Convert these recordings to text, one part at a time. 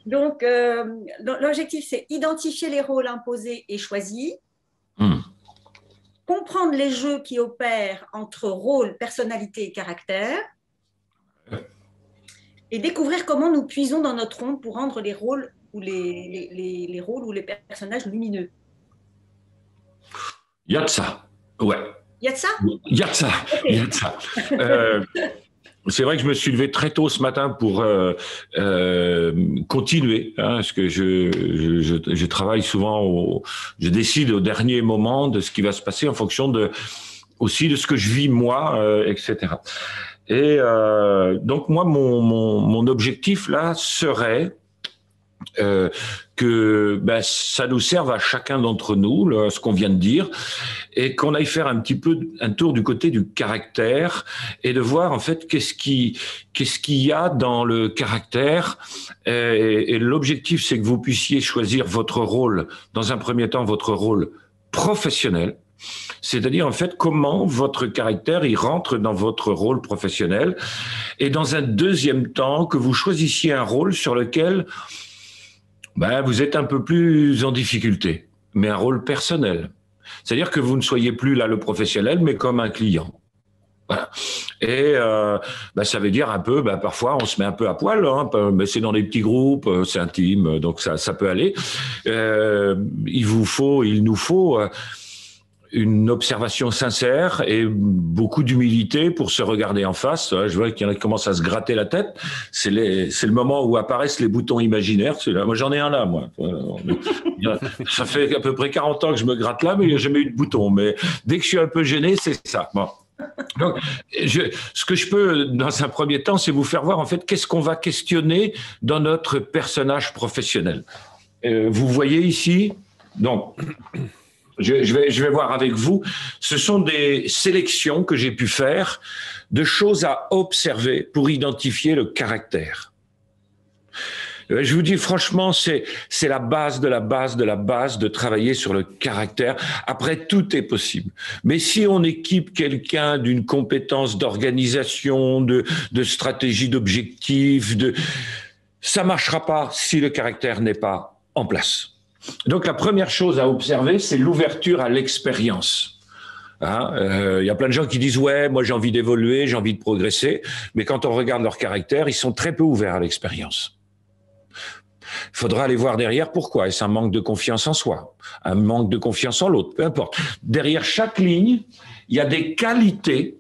Donc, l'objectif, c'est identifier les rôles imposés et choisis, Hmm. comprendre les jeux qui opèrent entre rôle, personnalité et caractère, et découvrir comment nous puisons dans notre ombre pour rendre les rôles ou les rôles ou les personnages lumineux. Il y a de ça. Ouais. Il y a de ça? Il y a de ça. Ok. Il y a de ça. Euh, c'est vrai que je me suis levé très tôt ce matin pour continuer, hein, parce que je travaille souvent, je décide au dernier moment de ce qui va se passer en fonction de aussi de ce que je vis moi, etc. Et donc moi, mon objectif là serait que ben, ça nous serve à chacun d'entre nous, là, ce qu'on vient de dire, et qu'on aille faire un petit peu un tour du côté du caractère et de voir en fait qu'est-ce qu'il y a dans le caractère. Et l'objectif, c'est que vous puissiez choisir votre rôle, dans un premier temps, votre rôle professionnel. C'est-à-dire, en fait, comment votre caractère, il rentre dans votre rôle professionnel. Et dans un deuxième temps, que vous choisissiez un rôle sur lequel ben, vous êtes un peu plus en difficulté, mais un rôle personnel. C'est-à-dire que vous ne soyez plus là le professionnel, mais comme un client. Voilà. Et ben, ça veut dire un peu, ben, parfois on se met un peu à poil, hein, mais c'est dans des petits groupes, c'est intime, donc ça peut aller. Il nous faut une observation sincère et beaucoup d'humilité pour se regarder en face. Je vois qu'il y en a qui commencent à se gratter la tête. C'est le moment où apparaissent les boutons imaginaires. Moi, j'en ai un là, moi. Ça fait à peu près 40 ans que je me gratte là, mais il n'y a jamais eu de bouton. Mais dès que je suis un peu gêné, c'est ça. Bon. Donc, ce que je peux, dans un premier temps, c'est vous faire voir, en fait, qu'est-ce qu'on va questionner dans notre personnage professionnel. Vous voyez ici, donc, je vais voir avec vous. Ce sont des sélections que j'ai pu faire de choses à observer pour identifier le caractère. Je vous dis franchement, c'est la base de la base de la base de travailler sur le caractère. Après, tout est possible. Mais si on équipe quelqu'un d'une compétence d'organisation, de stratégie d'objectif, ça marchera pas si le caractère n'est pas en place. Donc la première chose à observer, c'est l'ouverture à l'expérience. Hein, y a plein de gens qui disent ouais, moi j'ai envie d'évoluer, j'ai envie de progresser, mais quand on regarde leur caractère, ils sont très peu ouverts à l'expérience. Il faudra aller voir derrière pourquoi. Est-ce un manque de confiance en soi, un manque de confiance en l'autre, peu importe. Derrière chaque ligne, il y a des qualités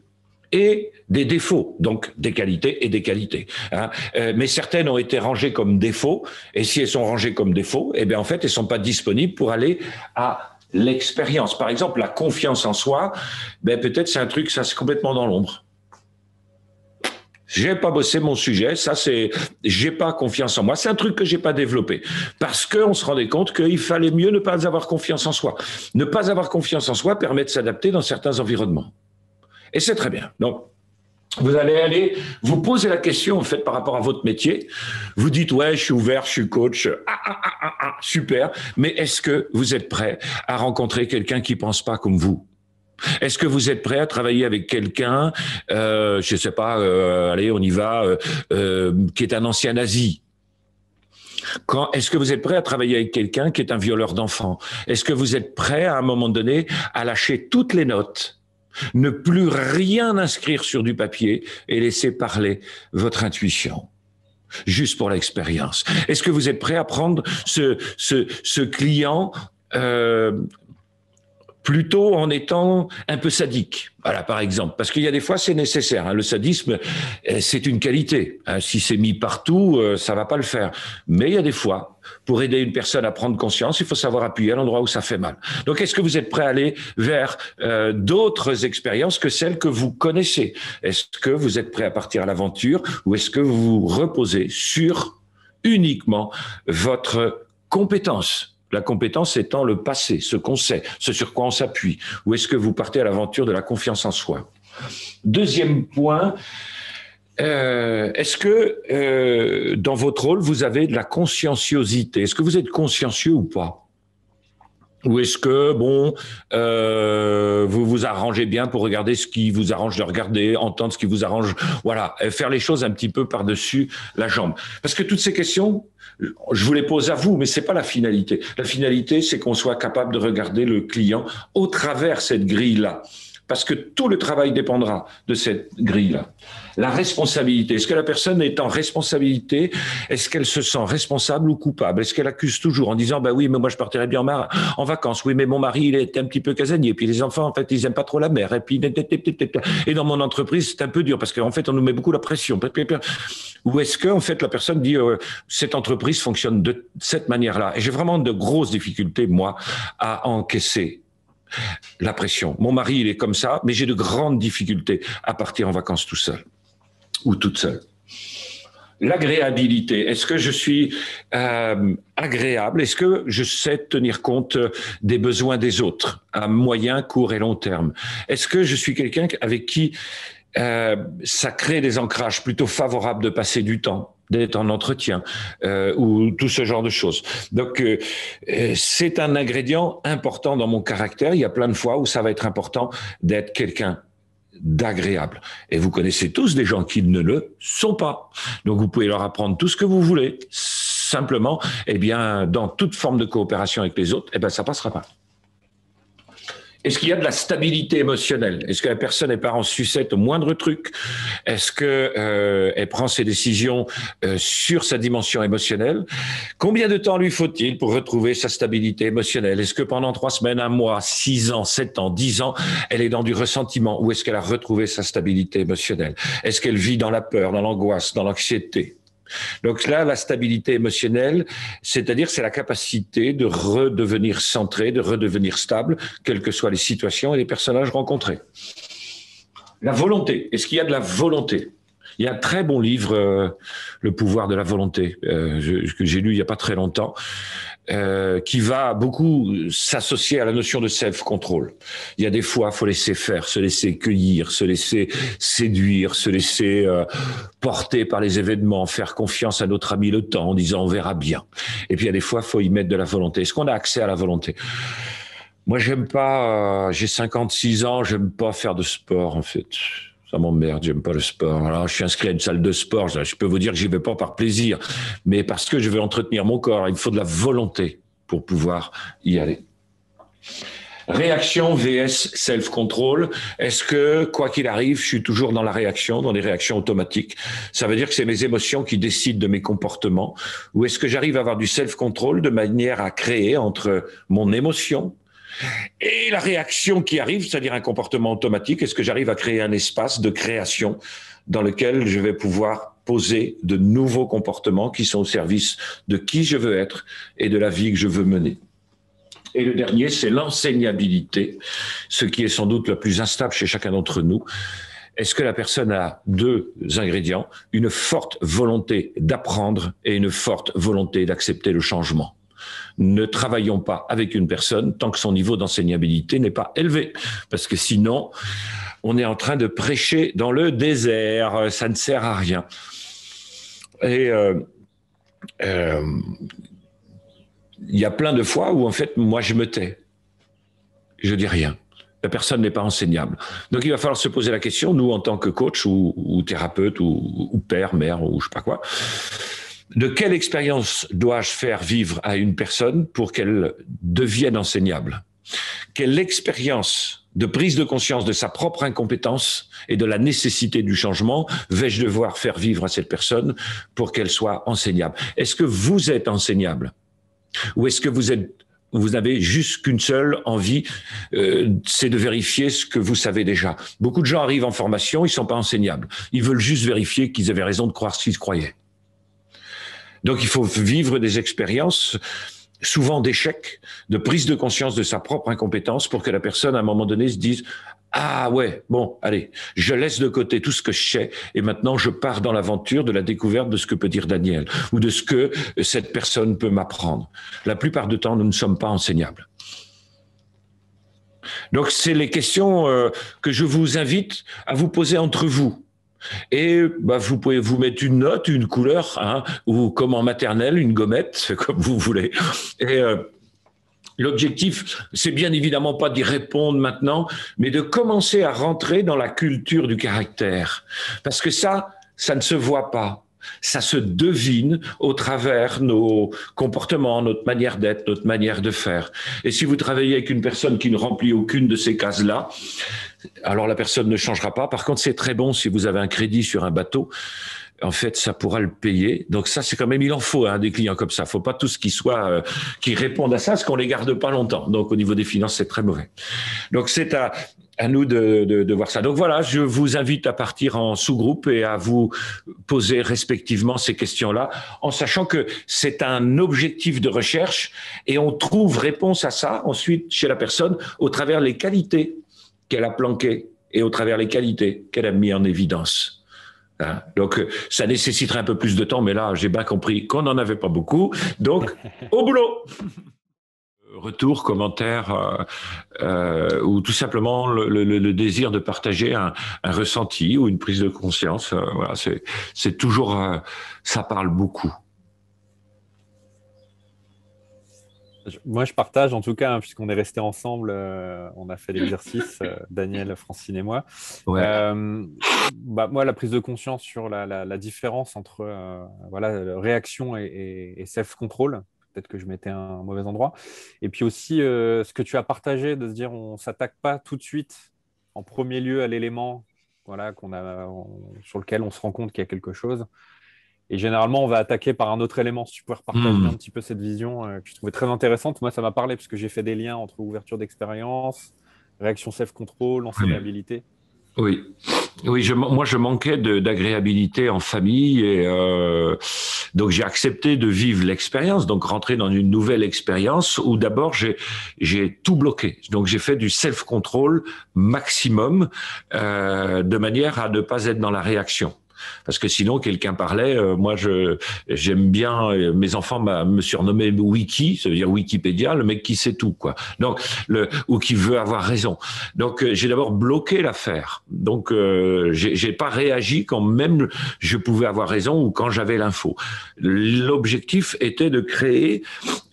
et des défauts, donc des qualités et des qualités. Hein. Mais certaines ont été rangées comme défauts, et si elles sont rangées comme défauts, eh bien en fait, elles sont pas disponibles pour aller à l'expérience. Par exemple, la confiance en soi, ben peut-être c'est un truc, ça c'est complètement dans l'ombre. J'ai pas bossé mon sujet, ça c'est, j'ai pas confiance en moi. C'est un truc que j'ai pas développé parce qu'on se rendait compte qu'il fallait mieux ne pas avoir confiance en soi. Ne pas avoir confiance en soi permet de s'adapter dans certains environnements. Et c'est très bien. Donc, vous allez aller vous poser la question, en fait, par rapport à votre métier. Vous dites, ouais, je suis ouvert, je suis coach, super. Mais est-ce que vous êtes prêt à rencontrer quelqu'un qui pense pas comme vous? Est-ce que vous êtes prêt à travailler avec quelqu'un, je sais pas, allez, on y va, qui est un ancien nazi? Est-ce que vous êtes prêt à travailler avec quelqu'un qui est un violeur d'enfants? Est-ce que vous êtes prêt, à un moment donné, à lâcher toutes les notes, ne plus rien inscrire sur du papier et laisser parler votre intuition? Juste pour l'expérience. Est-ce que vous êtes prêt à prendre ce client plutôt en étant un peu sadique, voilà, par exemple, parce qu'il y a des fois c'est nécessaire. Hein. Le sadisme, c'est une qualité. Hein. Si c'est mis partout, ça va pas le faire. Mais il y a des fois, pour aider une personne à prendre conscience, il faut savoir appuyer à l'endroit où ça fait mal. Donc, est-ce que vous êtes prêt à aller vers d'autres expériences que celles que vous connaissez? Est-ce que vous êtes prêt à partir à l'aventure ou est-ce que vous vous reposez sur uniquement votre compétence? La compétence étant le passé, ce qu'on sait, ce sur quoi on s'appuie. Ou est-ce que vous partez à l'aventure de la confiance en soi? Deuxième point, est-ce que dans votre rôle, vous avez de la conscienciosité? Est-ce que vous êtes consciencieux ou pas? Ou est-ce que, bon, vous vous arrangez bien pour regarder ce qui vous arrange de regarder, entendre ce qui vous arrange, voilà, faire les choses un petit peu par-dessus la jambe. Parce que toutes ces questions, je vous les pose à vous, mais c'est pas la finalité. La finalité, c'est qu'on soit capable de regarder le client au travers cette grille-là. Parce que tout le travail dépendra de cette grille-là. La responsabilité. Est-ce que la personne est en responsabilité? Est-ce qu'elle se sent responsable ou coupable? Est-ce qu'elle accuse toujours en disant, bah oui, mais moi je partirais bien en vacances. Oui, mais mon mari, il est un petit peu casanier. Puis les enfants, en fait, ils aiment pas trop la mer. Et puis, et dans mon entreprise, c'est un peu dur parce qu'en fait, on nous met beaucoup la pression. Ou est-ce que, en fait, la personne dit, cette entreprise fonctionne de cette manière-là? Et j'ai vraiment de grosses difficultés, moi, à encaisser la pression. Mon mari, il est comme ça, mais j'ai de grandes difficultés à partir en vacances tout seul ou toute seule. L'agréabilité, est-ce que je suis agréable? Est-ce que je sais tenir compte des besoins des autres à moyen, court et long terme? Est-ce que je suis quelqu'un avec qui ça crée des ancrages plutôt favorables de passer du temps, d'être en entretien ou tout ce genre de choses. Donc, c'est un ingrédient important dans mon caractère. Il y a plein de fois où ça va être important d'être quelqu'un d'agréable. Et vous connaissez tous des gens qui ne le sont pas. Donc, vous pouvez leur apprendre tout ce que vous voulez. Simplement, eh bien, dans toute forme de coopération avec les autres, eh bien, ça passera pas. Est-ce qu'il y a de la stabilité émotionnelle? Est-ce que la personne n'est pas en sucette au moindre truc? Est-ce que elle prend ses décisions sur sa dimension émotionnelle? Combien de temps lui faut-il pour retrouver sa stabilité émotionnelle? Est-ce que pendant 3 semaines, 1 mois, 6 ans, 7 ans, 10 ans, elle est dans du ressentiment? Ou est-ce qu'elle a retrouvé sa stabilité émotionnelle? Est-ce qu'elle vit dans la peur, dans l'angoisse, dans l'anxiété? Donc là, la stabilité émotionnelle, c'est-à-dire c'est la capacité de redevenir centré, de redevenir stable, quelles que soient les situations et les personnages rencontrés. La volonté, est-ce qu'il y a de la volonté? Il y a un très bon livre, Le pouvoir de la volonté, que j'ai lu il n'y a pas très longtemps, qui va beaucoup s'associer à la notion de self-control. Il y a des fois, il faut laisser faire, se laisser cueillir, se laisser séduire, se laisser porter par les événements, faire confiance à notre ami le temps en disant on verra bien. Et puis il y a des fois, il faut y mettre de la volonté. Est-ce qu'on a accès à la volonté? Moi, j'aime pas, j'ai 56 ans, j'aime pas faire de sport en fait. Ça m'emmerde, j'aime pas le sport. Alors, je suis inscrit à une salle de sport, je peux vous dire que j'y vais pas par plaisir, mais parce que je veux entretenir mon corps. Il me faut de la volonté pour pouvoir y aller. Réaction vs self-control. Est-ce que, quoi qu'il arrive, je suis toujours dans la réaction, dans les réactions automatiques? Ça veut dire que c'est mes émotions qui décident de mes comportements. Ou est-ce que j'arrive à avoir du self-control de manière à créer entre mon émotion et la réaction qui arrive, c'est-à-dire un comportement automatique? Est-ce que j'arrive à créer un espace de création dans lequel je vais pouvoir poser de nouveaux comportements qui sont au service de qui je veux être et de la vie que je veux mener? Et le dernier, c'est l'enseignabilité, ce qui est sans doute le plus instable chez chacun d'entre nous. Est-ce que la personne a 2 ingrédients, une forte volonté d'apprendre et une forte volonté d'accepter le changement? Ne travaillons pas avec une personne tant que son niveau d'enseignabilité n'est pas élevé, parce que sinon, on est en train de prêcher dans le désert, ça ne sert à rien. Et il y a plein de fois où, en fait, moi, je me tais. Je dis rien. La personne n'est pas enseignable. Donc, il va falloir se poser la question, nous, en tant que coach ou thérapeute ou père, mère ou je sais pas quoi, de quelle expérience dois-je faire vivre à une personne pour qu'elle devienne enseignable? Quelle expérience de prise de conscience de sa propre incompétence et de la nécessité du changement vais-je devoir faire vivre à cette personne pour qu'elle soit enseignable? Est-ce que vous êtes enseignable? Ou est-ce que vous n'avez juste qu'une seule envie, c'est de vérifier ce que vous savez déjà? Beaucoup de gens arrivent en formation, ils ne sont pas enseignables. Ils veulent juste vérifier qu'ils avaient raison de croire ce qu'ils croyaient. Donc, il faut vivre des expériences, souvent d'échecs, de prise de conscience de sa propre incompétence pour que la personne, à un moment donné, se dise « Ah ouais, bon, allez, je laisse de côté tout ce que je sais et maintenant je pars dans l'aventure de la découverte de ce que peut dire Daniel ou de ce que cette personne peut m'apprendre. » La plupart du temps, nous ne sommes pas enseignables. Donc, c'est les questions que je vous invite à vous poser entre vous. Et vous pouvez vous mettre une note, une couleur, ou comme en maternelle, une gommette, comme vous voulez. Et L'objectif, c'est bien évidemment pas d'y répondre maintenant, mais de commencer à rentrer dans la culture du caractère. Parce que ça ne se voit pas. Ça se devine au travers nos comportements, notre manière d'être, notre manière de faire. Et si vous travaillez avec une personne qui ne remplit aucune de ces cases-là, alors la personne ne changera pas. Par contre, c'est très bon si vous avez un crédit sur un bateau. En fait, ça pourra le payer. Donc ça, c'est quand même, il en faut des clients comme ça. Faut pas tous qui répondent à ça, parce qu'on les garde pas longtemps. Donc au niveau des finances, c'est très mauvais. Donc c'est à nous de voir ça. Donc voilà, je vous invite à partir en sous-groupe et à vous poser respectivement ces questions-là, en sachant que c'est un objectif de recherche et on trouve réponse à ça ensuite chez la personne au travers les qualités qu'elle a planquées et au travers les qualités qu'elle a mis en évidence. Donc, ça nécessiterait un peu plus de temps, mais là, j'ai bien compris qu'on n'en avait pas beaucoup. Donc, au boulot! Retour, commentaire, ou tout simplement le désir de partager un ressenti ou une prise de conscience. Voilà, c'est toujours, ça parle beaucoup. Moi, je partage en tout cas, hein, puisqu'on est resté ensemble, on a fait l'exercice, Daniel, Francine et moi. Ouais. Moi, la prise de conscience sur la différence entre réaction et self-control, peut-être que je mettais un mauvais endroit. Et puis aussi, ce que tu as partagé, de se dire on ne s'attaque pas tout de suite en premier lieu à l'élément sur lequel on se rend compte qu'il y a quelque chose. Et généralement, on va attaquer par un autre élément. Si tu pouvais repartager un petit peu cette vision que je trouvais très intéressante. Moi, ça m'a parlé parce que j'ai fait des liens entre ouverture d'expérience, réaction self-control, enseignabilité. Oui. Moi, je manquais d'agréabilité en famille et donc j'ai accepté de vivre l'expérience, donc rentrer dans une nouvelle expérience où d'abord j'ai tout bloqué. Donc j'ai fait du self-control maximum de manière à ne pas être dans la réaction. Parce que sinon, quelqu'un parlait, moi j'aime bien, mes enfants me surnommaient Wiki, ça veut dire Wikipédia, le mec qui sait tout, quoi. Donc, ou qui veut avoir raison. Donc, j'ai d'abord bloqué l'affaire. Donc, j'ai pas réagi quand même je pouvais avoir raison ou quand j'avais l'info. L'objectif était de créer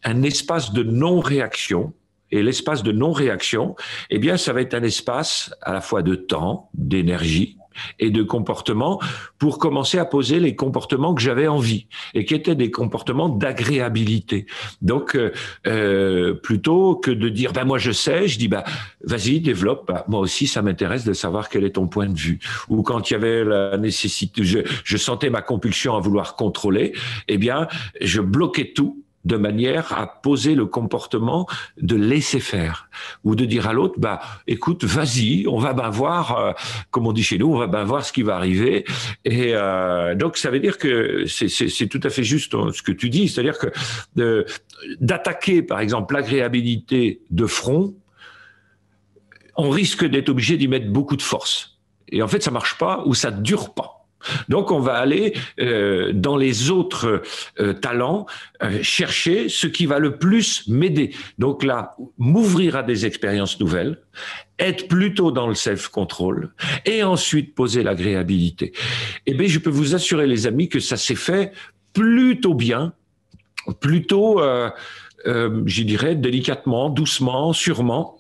un espace de non-réaction. Et l'espace de non-réaction, eh bien, ça va être un espace à la fois de temps, d'énergie, et de comportement pour commencer à poser les comportements que j'avais envie et qui étaient des comportements d'agréabilité. Donc, plutôt que de dire, moi je sais, je dis, vas-y, développe. Moi aussi, ça m'intéresse de savoir quel est ton point de vue. Ou quand il y avait la nécessité, je sentais ma compulsion à vouloir contrôler, eh bien, je bloquais tout de manière à poser le comportement de laisser faire ou de dire à l'autre, écoute, vas-y, on va voir, comme on dit chez nous, on va voir ce qui va arriver. Et donc, ça veut dire que c'est tout à fait juste ce que tu dis, c'est-à-dire que d'attaquer, par exemple, l'agréabilité de front, on risque d'être obligé d'y mettre beaucoup de force. Et en fait, ça marche pas ou ça dure pas. Donc, on va aller dans les autres talents chercher ce qui va le plus m'aider. Donc là, m'ouvrir à des expériences nouvelles, être plutôt dans le self-control et ensuite poser l'agréabilité. Eh bien, je peux vous assurer, les amis, que ça s'est fait plutôt bien, plutôt, je dirais, délicatement, doucement, sûrement.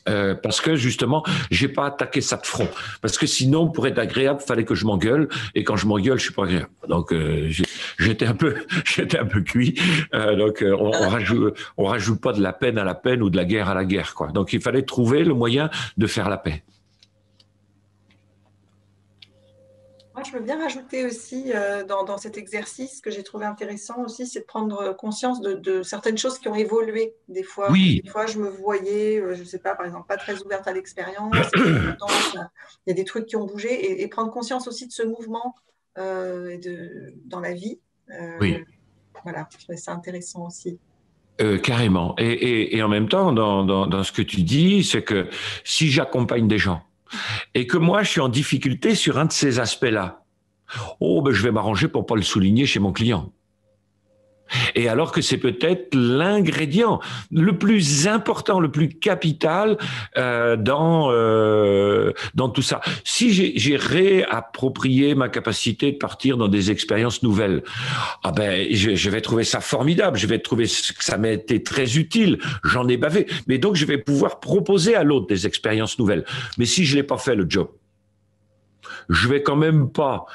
Parce que justement, j'ai pas attaqué ça de front. Parce que sinon, pour être agréable, fallait que je m'engueule. Et quand je m'engueule, je suis pas agréable. Donc, j'étais un peu cuit. Donc, on rajoute pas de la peine à la peine ou de la guerre à la guerre, quoi. Donc, il fallait trouver le moyen de faire la paix. Moi, je veux bien rajouter aussi dans cet exercice que j'ai trouvé intéressant aussi, c'est de prendre conscience de certaines choses qui ont évolué des fois. Oui. Des fois, je me voyais, je ne sais pas, par exemple, pas très ouverte à l'expérience. Il y a des trucs qui ont bougé et prendre conscience aussi de ce mouvement dans la vie. Oui. Voilà, je trouvais ça intéressant aussi. Carrément. Et en même temps, dans ce que tu dis, c'est que si j'accompagne des gens, et que moi, je suis en difficulté sur un de ces aspects-là, je vais m'arranger pour pas le souligner chez mon client. Et alors que c'est peut-être l'ingrédient le plus important, le plus capital dans tout ça. Si j'ai réapproprié ma capacité de partir dans des expériences nouvelles, ah ben je vais trouver ça formidable. Je vais trouver que ça m'a été très utile. J'en ai bavé, mais donc je vais pouvoir proposer à l'autre des expériences nouvelles. Mais si je l'ai pas fait le job, je vais quand même pas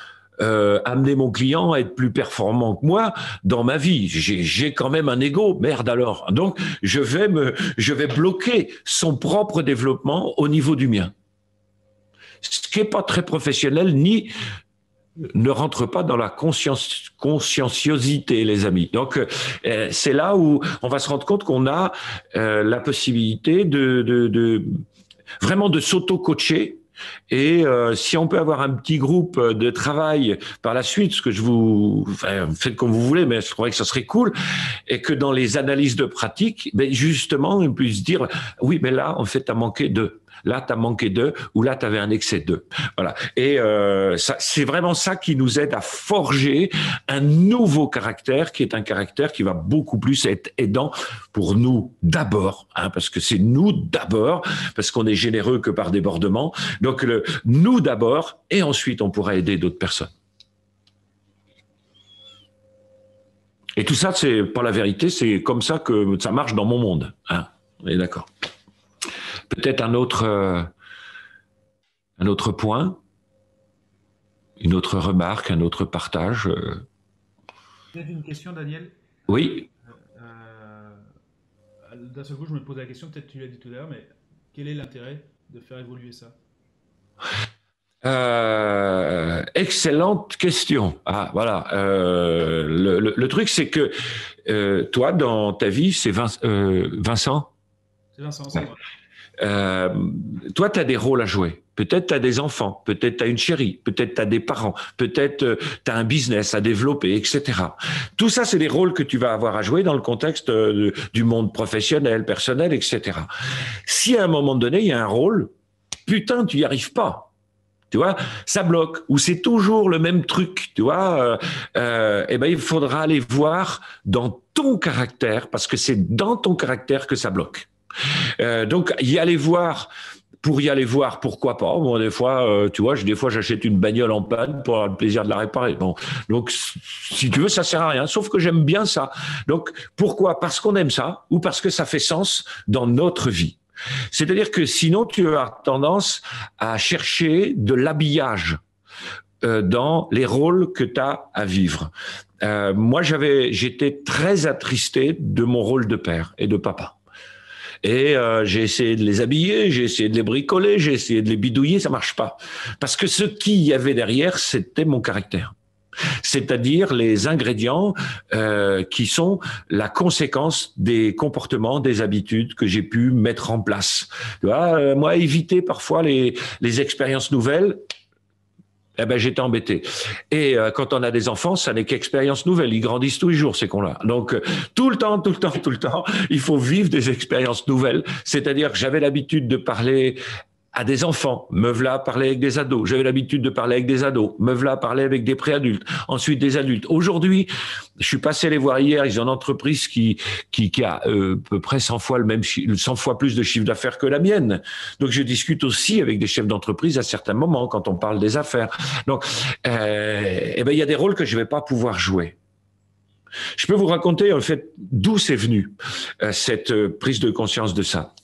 amener mon client à être plus performant que moi dans ma vie. J'ai quand même un ego, merde alors. Donc je vais bloquer son propre développement au niveau du mien. Ce qui est pas très professionnel ni ne rentre pas dans la conscienciosité, les amis. Donc c'est là où on va se rendre compte qu'on a la possibilité de vraiment de s'auto-coacher. Et si on peut avoir un petit groupe de travail par la suite, ce que faites comme vous voulez, mais je crois que ça serait cool, et que dans les analyses de pratique, ben justement, on puisse dire, oui, mais là, en fait, t'as manqué de. Là, t'as manqué de, ou là, t'avais un excès de. Voilà. Et c'est vraiment ça qui nous aide à forger un nouveau caractère, qui est un caractère qui va beaucoup plus être aidant pour nous d'abord, parce que c'est nous d'abord, parce qu'on est généreux que par débordement. Donc, nous d'abord, et ensuite, on pourra aider d'autres personnes. Et tout ça, c'est pas la vérité, c'est comme ça que ça marche dans mon monde. On est d'accord. Peut-être un autre point, une autre remarque, un autre partage. Peut-être une question, Daniel? Oui. D'un seul coup, je me pose la question, peut-être tu l'as dit tout à l'heure, mais quel est l'intérêt de faire évoluer ça? Excellente question. Voilà. Le truc, c'est que toi, dans ta vie, c'est Vincent. C'est Vincent, c'est moi. Toi, tu as des rôles à jouer. Peut-être tu as des enfants, peut-être tu as une chérie, peut-être tu as des parents, peut-être tu as un business à développer, etc. Tout ça, c'est des rôles que tu vas avoir à jouer dans le contexte du monde professionnel, personnel, etc. Si à un moment donné, il y a un rôle, putain, tu n'y arrives pas. Tu vois, ça bloque, ou c'est toujours le même truc, tu vois, eh ben, il faudra aller voir dans ton caractère, parce que c'est dans ton caractère que ça bloque. Donc, pour y aller voir, pourquoi pas. Bon, des fois, tu vois, des fois, j'achète une bagnole en panne pour avoir le plaisir de la réparer. Bon, donc, si tu veux, ça sert à rien. Sauf que j'aime bien ça. Donc, pourquoi? Parce qu'on aime ça ou parce que ça fait sens dans notre vie. C'est-à-dire que sinon, tu as tendance à chercher de l'habillage dans les rôles que tu as à vivre. Moi, j'étais très attristé de mon rôle de père et de papa. Et j'ai essayé de les habiller, j'ai essayé de les bricoler, j'ai essayé de les bidouiller, ça marche pas. Parce que ce qu'il y avait derrière, c'était mon caractère. C'est-à-dire les ingrédients qui sont la conséquence des comportements, des habitudes que j'ai pu mettre en place. Tu vois, moi, éviter parfois les expériences nouvelles, eh ben, j'étais embêté. Et quand on a des enfants, ça n'est qu'expérience nouvelle. Ils grandissent tous les jours, ces cons-là. Donc, tout le temps, il faut vivre des expériences nouvelles. C'est-à-dire que j'avais l'habitude de parler à des enfants, me voilà parler avec des ados. J'avais l'habitude de parler avec des ados, me voilà parler avec des préadultes, ensuite des adultes. Aujourd'hui, je suis passé les voir hier, ils ont une entreprise qui a à peu près 100 fois 100 fois plus de chiffre d'affaires que la mienne. Donc je discute aussi avec des chefs d'entreprise à certains moments quand on parle des affaires. Donc eh ben il y a des rôles que je vais pas pouvoir jouer. Je peux vous raconter en fait d'où c'est venu cette prise de conscience de ça.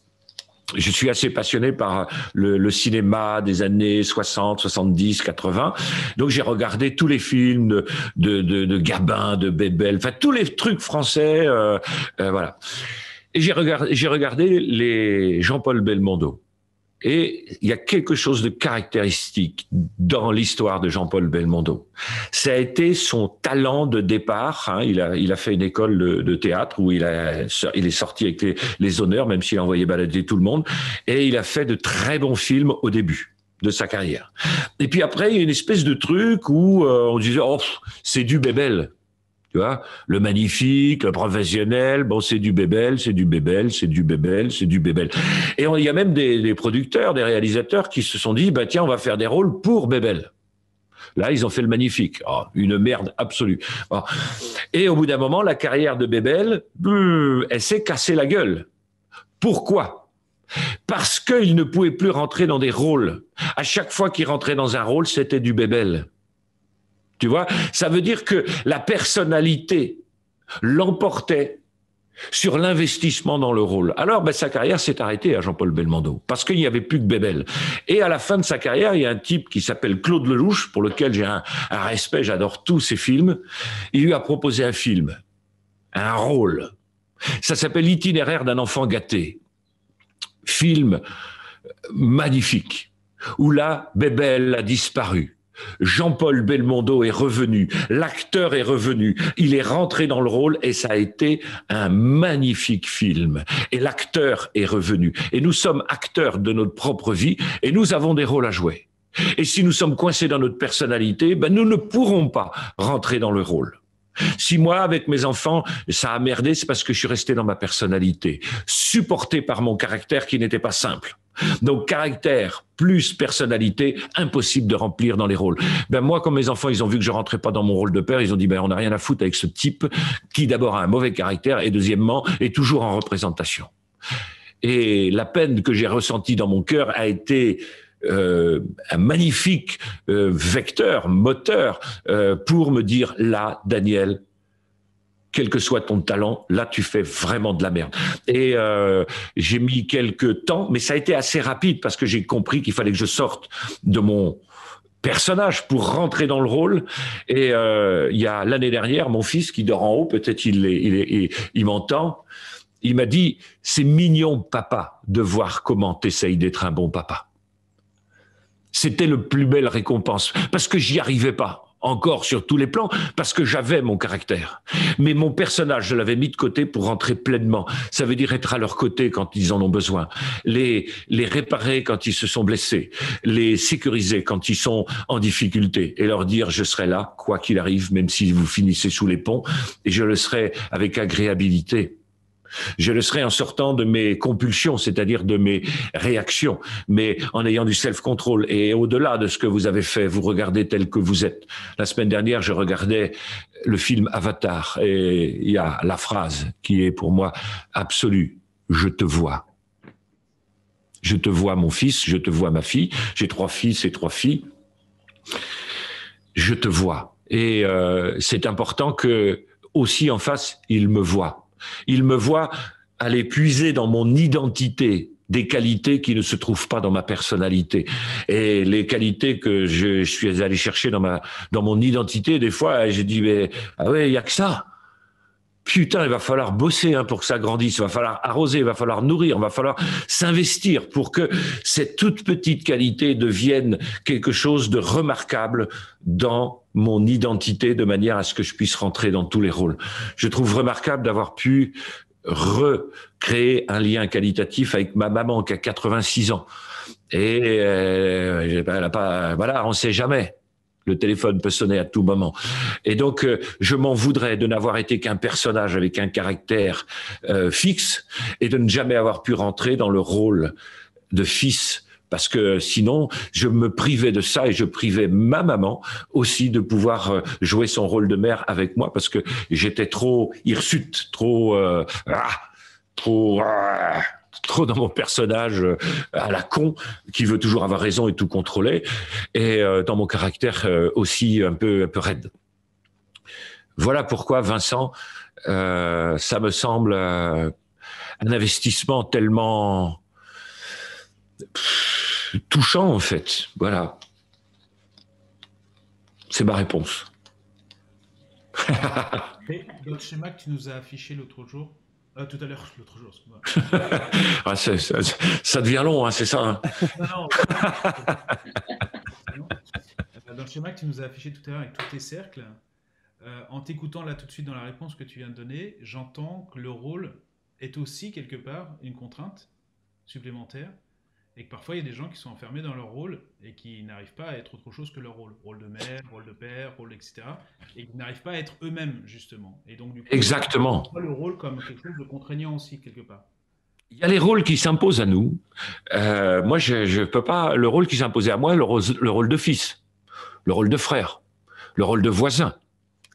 Je suis assez passionné par le cinéma des années 60, 70, 80. Donc, j'ai regardé tous les films de Gabin, de Bébel, enfin, tous les trucs français, voilà. Et j'ai regardé les Jean-Paul Belmondo. Et il y a quelque chose de caractéristique dans l'histoire de Jean-Paul Belmondo. Ça a été son talent de départ. Il a fait une école de théâtre où il est sorti avec les honneurs, même s'il a envoyé balader tout le monde. Et il a fait de très bons films au début de sa carrière. Et puis après, il y a une espèce de truc où on disait, oh, c'est du Bébel. Tu vois, le magnifique, le professionnel, bon, c'est du Bébel, c'est du Bébel, c'est du Bébel, c'est du Bébel. Et il y a même des producteurs, des réalisateurs qui se sont dit, bah tiens, on va faire des rôles pour Bébel. Là, ils ont fait le magnifique. Oh, une merde absolue. Bon. Et au bout d'un moment, la carrière de Bébel, elle s'est cassée la gueule. Pourquoi ? Parce qu'il ne pouvait plus rentrer dans des rôles. À chaque fois qu'il rentrait dans un rôle, c'était du Bébel. Tu vois ? Ça veut dire que la personnalité l'emportait sur l'investissement dans le rôle. Alors, sa carrière s'est arrêtée à Jean-Paul Belmondo, parce qu'il n'y avait plus que Bébel. Et à la fin de sa carrière, il y a un type qui s'appelle Claude Lelouch, pour lequel j'ai un respect, j'adore tous ses films. Il lui a proposé un film, un rôle. Ça s'appelle L'itinéraire d'un enfant gâté. Film magnifique, où là, Bébel a disparu. Jean-Paul Belmondo est revenu, l'acteur est revenu, il est rentré dans le rôle et ça a été un magnifique film. Et l'acteur est revenu. Et nous sommes acteurs de notre propre vie et nous avons des rôles à jouer. Et si nous sommes coincés dans notre personnalité, nous ne pourrons pas rentrer dans le rôle. Si moi, avec mes enfants, ça a merdé, c'est parce que je suis resté dans ma personnalité, supporté par mon caractère qui n'était pas simple. Donc, caractère plus personnalité, impossible de remplir dans les rôles. Moi, comme mes enfants, ils ont vu que je rentrais pas dans mon rôle de père, ils ont dit, on n'a rien à foutre avec ce type qui, d'abord, a un mauvais caractère et, deuxièmement, est toujours en représentation. Et la peine que j'ai ressentie dans mon cœur a été un magnifique vecteur, moteur, pour me dire, là, Daniel, quel que soit ton talent, là, tu fais vraiment de la merde. Et j'ai mis quelques temps, mais ça a été assez rapide parce que j'ai compris qu'il fallait que je sorte de mon personnage pour rentrer dans le rôle. Et il y a l'année dernière, mon fils qui dort en haut, peut-être il m'entend, il m'a dit, c'est mignon, papa, de voir comment t'essayes d'être un bon papa. C'était le plus belle récompense, parce que j'y arrivais pas, encore sur tous les plans, parce que j'avais mon caractère. Mais mon personnage, je l'avais mis de côté pour rentrer pleinement. Ça veut dire être à leur côté quand ils en ont besoin, les réparer quand ils se sont blessés, les sécuriser quand ils sont en difficulté, et leur dire, je serai là, quoi qu'il arrive, même si vous finissez sous les ponts, et je le serai avec agréabilité. Je le serai en sortant de mes compulsions, c'est-à-dire de mes réactions, mais en ayant du self-control. Et au-delà de ce que vous avez fait, vous regardez tel que vous êtes. La semaine dernière, je regardais le film Avatar et il y a la phrase qui est pour moi absolue. Je te vois. Je te vois, mon fils, je te vois, ma fille. J'ai 3 fils et 3 filles. Je te vois. Et c'est important que aussi en face, il me voit. Il me voit aller puiser dans mon identité des qualités qui ne se trouvent pas dans ma personnalité. Et les qualités que je suis allé chercher dans mon identité, des fois, j'ai dit, ah ouais, il y a que ça. Putain, il va falloir bosser pour que ça grandisse, il va falloir arroser, il va falloir nourrir, il va falloir s'investir pour que cette toute petite qualité devienne quelque chose de remarquable dans mon identité de manière à ce que je puisse rentrer dans tous les rôles. Je trouve remarquable d'avoir pu recréer un lien qualitatif avec ma maman qui a 86 ans. Et elle a pas, voilà, on sait jamais. Le téléphone peut sonner à tout moment. Et donc, je m'en voudrais de n'avoir été qu'un personnage avec un caractère fixe et de ne jamais avoir pu rentrer dans le rôle de fils. Parce que sinon, je me privais de ça et je privais ma maman aussi de pouvoir jouer son rôle de mère avec moi parce que j'étais trop hirsute, trop dans mon personnage à la con qui veut toujours avoir raison et tout contrôler et dans mon caractère aussi un peu raide. Voilà pourquoi, Vincent, ça me semble un investissement tellement touchant en fait. Voilà. C'est ma réponse. Et dans le schéma que tu nous as affiché l'autre jour, tout à l'heure, excuse-moi. Ah, ça devient long, c'est ça. Non. Dans le schéma que tu nous as affiché tout à l'heure avec tous tes cercles, en t'écoutant là tout de suite dans la réponse que tu viens de donner, j'entends que le rôle est aussi quelque part une contrainte supplémentaire et que parfois il y a des gens qui sont enfermés dans leur rôle et qui n'arrivent pas à être autre chose que leur rôle. Rôle de mère, rôle de père, rôle etc. Et qui n'arrivent pas à être eux-mêmes justement. Et donc du coup, exactement. On voit le rôle comme quelque chose de contraignant aussi quelque part. Il y a les rôles qui s'imposent à nous. Moi, je peux pas. Le rôle qui s'imposait à moi, le rôle de fils, le rôle de frère, le rôle de voisin.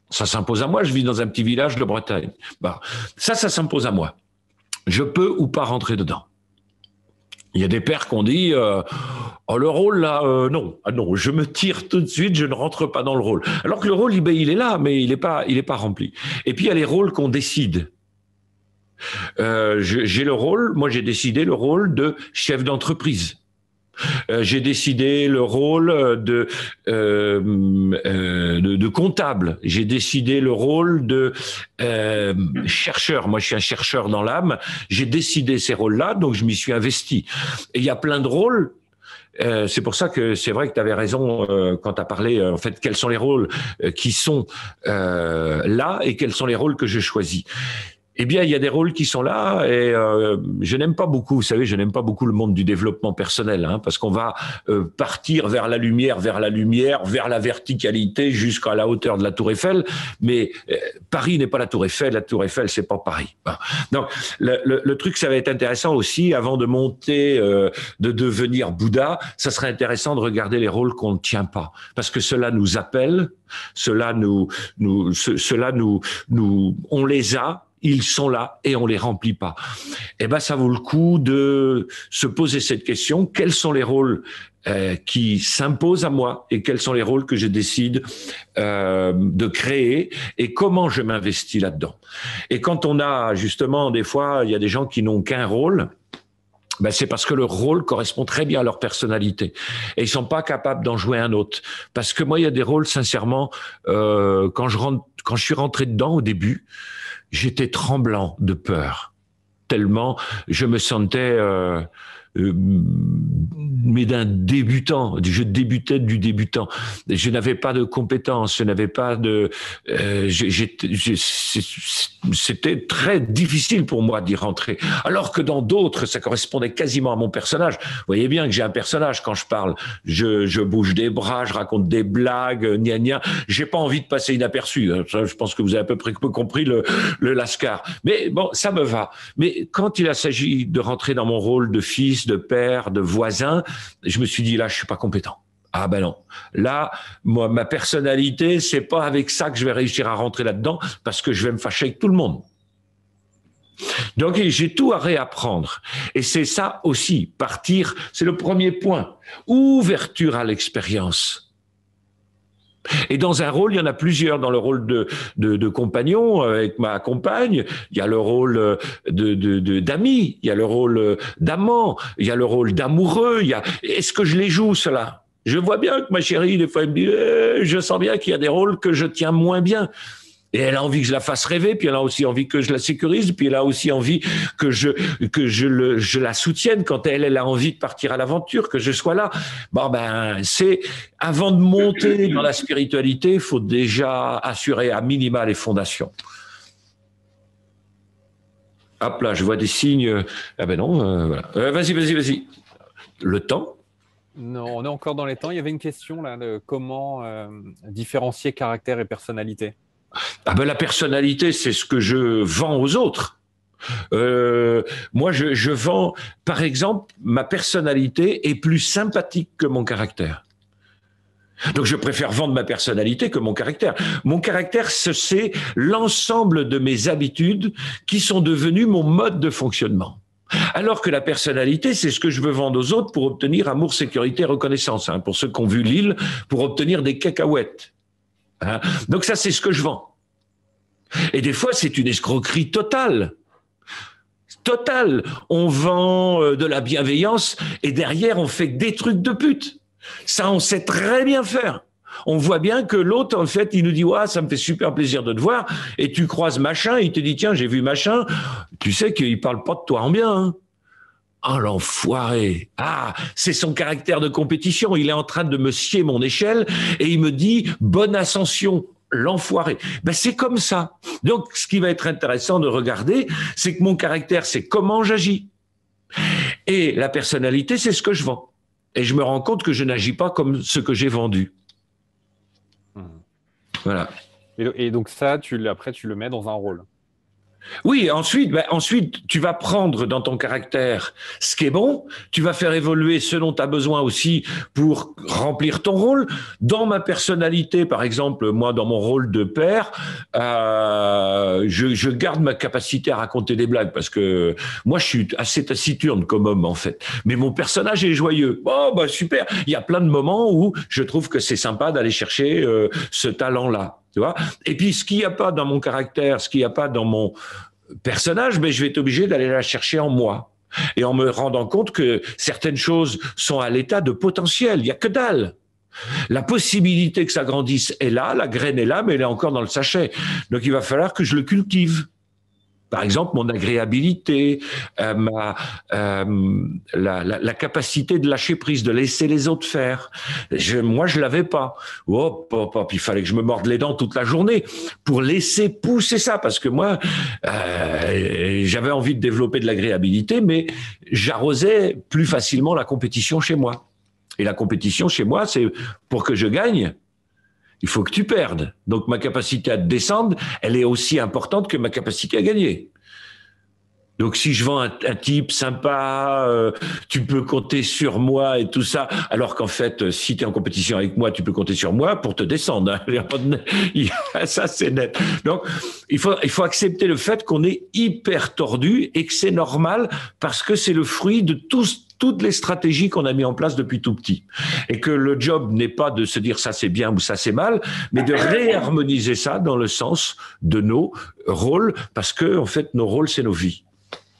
Ça s'impose à moi, je vis dans un petit village de Bretagne. Bah, ça s'impose à moi. Je peux ou pas rentrer dedans. Il y a des pères qui ont dit oh, le rôle là, non, ah non, je me tire tout de suite, je ne rentre pas dans le rôle. Alors que le rôle, il est là, mais il est pas rempli. Et puis il y a les rôles qu'on décide. J'ai le rôle, moi j'ai décidé le rôle de chef d'entreprise. J'ai décidé le rôle de comptable. J'ai décidé le rôle de chercheur. Moi, je suis un chercheur dans l'âme. J'ai décidé ces rôles-là, donc je m'y suis investi. Et il y a plein de rôles. C'est pour ça que c'est vrai que tu avais raison quand tu as parlé, en fait, quels sont les rôles qui sont là et quels sont les rôles que je choisis. Eh bien, il y a des rôles qui sont là et je n'aime pas beaucoup, vous savez, je n'aime pas beaucoup le monde du développement personnel, hein, parce qu'on va partir vers la lumière, vers la verticalité jusqu'à la hauteur de la Tour Eiffel. Mais Paris n'est pas la Tour Eiffel c'est pas Paris. Donc, le truc, ça va être intéressant aussi, avant de monter, de devenir Bouddha, ça serait intéressant de regarder les rôles qu'on ne tient pas, parce que cela nous appelle, on les a. Ils sont là et on les remplit pas. Eh ben, ça vaut le coup de se poser cette question. Quels sont les rôles qui s'imposent à moi et quels sont les rôles que je décide de créer et comment je m'investis là-dedans. Et quand on a, justement, des fois, il y a des gens qui n'ont qu'un rôle, ben c'est parce que le rôle correspond très bien à leur personnalité et ils sont pas capables d'en jouer un autre. Parce que moi, il y a des rôles, sincèrement, quand je suis rentré dedans au début, j'étais tremblant de peur, tellement je me sentais mais d'un débutant. Je débutais du débutant. Je n'avais pas de compétences, je n'avais pas de. C'était très difficile pour moi d'y rentrer. Alors que dans d'autres, ça correspondait quasiment à mon personnage. Vous voyez bien que j'ai un personnage quand je parle. Je bouge des bras, je raconte des blagues, gna gna. J'ai pas envie de passer inaperçu. Ça, je pense que vous avez à peu près compris le lascar. Mais bon, ça me va. Mais quand il s'agit de rentrer dans mon rôle de fils, de père, de voisin, je me suis dit là, je suis pas compétent. Ah ben non. Là, moi, ma personnalité, c'est pas avec ça que je vais réussir à rentrer là-dedans, parce que je vais me fâcher avec tout le monde. Donc, j'ai tout à réapprendre. Et c'est ça aussi, partir, c'est le premier point. Ouverture à l'expérience. Et dans un rôle, il y en a plusieurs. Dans le rôle de compagnon avec ma compagne, il y a le rôle d'ami, il y a le rôle d'amant, il y a le rôle d'amoureux. Est-ce que je les joue, cela? Je vois bien que ma chérie, des fois, elle me dit je sens bien qu'il y a des rôles que je tiens moins bien. Et elle a envie que je la fasse rêver, puis elle a aussi envie que je la sécurise, puis elle a aussi envie que je la soutienne quand elle a envie de partir à l'aventure, que je sois là. Bon, ben, avant de monter dans la spiritualité, il faut déjà assurer à minima les fondations. Hop là, je vois des signes. Ah ben non, voilà. Vas-y. Le temps? Non, on est encore dans les temps. Il y avait une question là, de comment différencier caractère et personnalité. Ah ben la personnalité, c'est ce que je vends aux autres. Moi, je vends, par exemple, ma personnalité est plus sympathique que mon caractère. Donc, je préfère vendre ma personnalité que mon caractère. Mon caractère, c'est l'ensemble de mes habitudes qui sont devenues mon mode de fonctionnement. Alors que la personnalité, c'est ce que je veux vendre aux autres pour obtenir amour, sécurité, reconnaissance. Hein, pour ceux qui ont vu l'île, pour obtenir des cacahuètes. Hein. Donc ça, c'est ce que je vends. Et des fois, c'est une escroquerie totale. Totale. On vend de la bienveillance et derrière, on fait des trucs de pute. Ça, on sait très bien faire. On voit bien que l'autre, en fait, il nous dit « Ouais, ça me fait super plaisir de te voir. » Et tu croises machin, il te dit « Tiens, j'ai vu machin. » Tu sais qu'il parle pas de toi en bien. Hein. Oh, l'enfoiré. Ah, c'est son caractère de compétition. Il est en train de me scier mon échelle et il me dit « Bonne ascension. » L'enfoiré. Ben, c'est comme ça. Donc, ce qui va être intéressant de regarder, c'est que mon caractère, c'est comment j'agis. Et la personnalité, c'est ce que je vends. Et je me rends compte que je n'agis pas comme ce que j'ai vendu. Voilà. Et donc ça, après, tu le mets dans un rôle. Oui, ensuite, tu vas prendre dans ton caractère ce qui est bon, tu vas faire évoluer ce dont tu as besoin aussi pour remplir ton rôle. Dans ma personnalité, par exemple, moi, dans mon rôle de père, je garde ma capacité à raconter des blagues parce que moi, je suis assez taciturne comme homme, en fait. Mais mon personnage est joyeux. Oh, bah, super. Il y a plein de moments où je trouve que c'est sympa d'aller chercher ce talent-là. Tu vois. Et puis, ce qu'il n'y a pas dans mon caractère, ce qu'il n'y a pas dans mon personnage, mais je vais être obligé d'aller la chercher en moi. Et en me rendant compte que certaines choses sont à l'état de potentiel. Il n'y a que dalle. La possibilité que ça grandisse est là, la graine est là, mais elle est encore dans le sachet. Donc, il va falloir que je le cultive. Par exemple, mon agréabilité, la capacité de lâcher prise, de laisser les autres faire. Moi, je l'avais pas. Il fallait que je me morde les dents toute la journée pour laisser pousser ça, parce que moi, j'avais envie de développer de l'agréabilité, mais j'arrosais plus facilement la compétition chez moi. Et la compétition chez moi, c'est pour que je gagne. Il faut que tu perdes. Donc, ma capacité à te descendre, elle est aussi importante que ma capacité à gagner. Donc, si je vends un type sympa, tu peux compter sur moi et tout ça, alors qu'en fait, si tu es en compétition avec moi, tu peux compter sur moi pour te descendre. Hein. Ça, c'est net. Donc, il faut accepter le fait qu'on est hyper tordu et que c'est normal parce que c'est le fruit de toutes les stratégies qu'on a mis en place depuis tout petit. Et que le job n'est pas de se dire ça c'est bien ou ça c'est mal, mais de réharmoniser ça dans le sens de nos rôles, parce que en fait, nos rôles, c'est nos vies.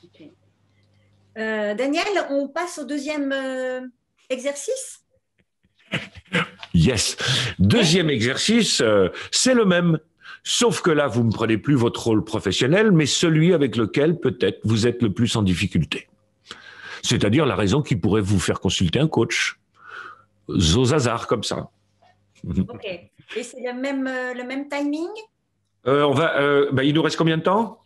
Okay. Daniel, on passe au deuxième exercice. Yes. Deuxième exercice, c'est le même. Sauf que là, vous ne prenez plus votre rôle professionnel, mais celui avec lequel peut-être vous êtes le plus en difficulté. C'est-à-dire la raison qui pourrait vous faire consulter un coach. Aux hasards, comme ça. Ok. Et c'est le même timing? Il nous reste combien de temps?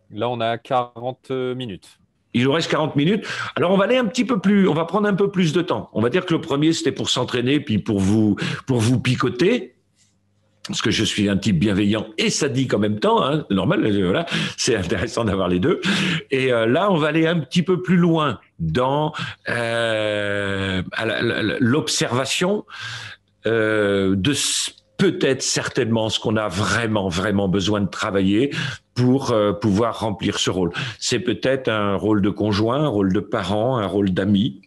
Là, on a 40 minutes. Il nous reste 40 minutes. Alors, on va aller un petit peu plus, on va prendre un peu plus de temps. On va dire que le premier, c'était pour s'entraîner, puis pour vous picoter. Parce que je suis un type bienveillant et sadique en même temps, hein, normal, voilà, c'est intéressant d'avoir les deux. Et là, on va aller un petit peu plus loin dans l'observation de peut-être certainement ce qu'on a vraiment besoin de travailler pour pouvoir remplir ce rôle. C'est peut-être un rôle de conjoint, un rôle de parent, un rôle d'ami,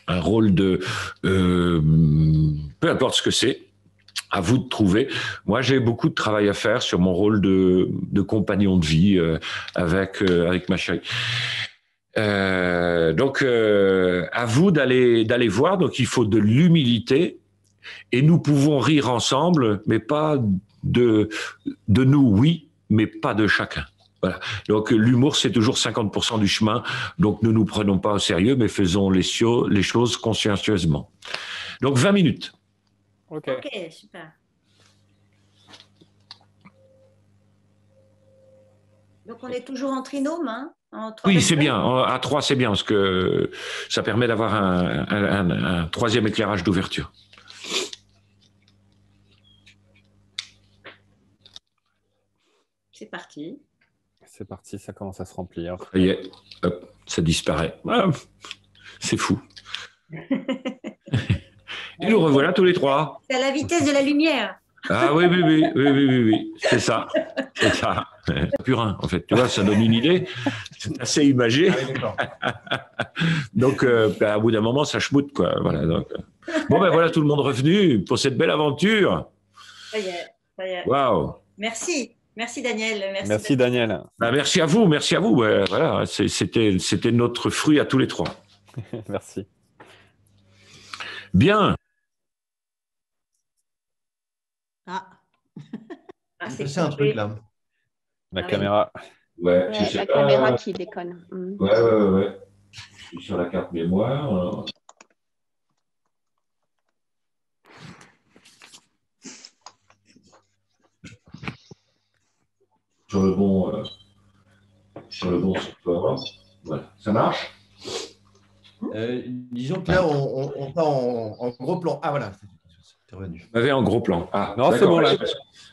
un rôle de peu importe ce que c'est. À vous de trouver. Moi, j'ai beaucoup de travail à faire sur mon rôle de compagnon de vie avec ma chérie. Donc, à vous d'aller voir. Donc, il faut de l'humilité et nous pouvons rire ensemble, mais pas de nous, oui, mais pas de chacun. Voilà. Donc, l'humour, c'est toujours 50% du chemin. Donc, ne nous prenons pas au sérieux, mais faisons les choses consciencieusement. Donc, 20 minutes. Ok, super. Donc, on est toujours en trinôme, hein? Oui, c'est bien. À 3, c'est bien, parce que ça permet d'avoir un troisième éclairage d'ouverture. C'est parti. C'est parti, ça commence à se remplir. Ça y est, hop, ça disparaît. Ah, c'est fou. Et nous revoilà tous les trois. C'est à la vitesse de la lumière. Ah oui, c'est ça. C'est ça. Purin, en fait, tu vois, ça donne une idée. C'est assez imagé. Donc, au bout d'un moment, ça schmoute, quoi. Voilà, donc. Bon, ben voilà, tout le monde revenu pour cette belle aventure. Ça y est. Waouh. Merci Daniel. Merci Daniel. Ben, merci à vous. Voilà, c'était notre fruit à tous les trois. Merci. Bien. C'est un truc là. La caméra. Ouais, la caméra qui déconne. Ouais. Je suis sur la carte mémoire. Sur le bon support. Voilà. Ça marche? Disons que là, on part en gros plan. Ah voilà, c'est revenu. On avait en gros plan. Ah, non, c'est bon là.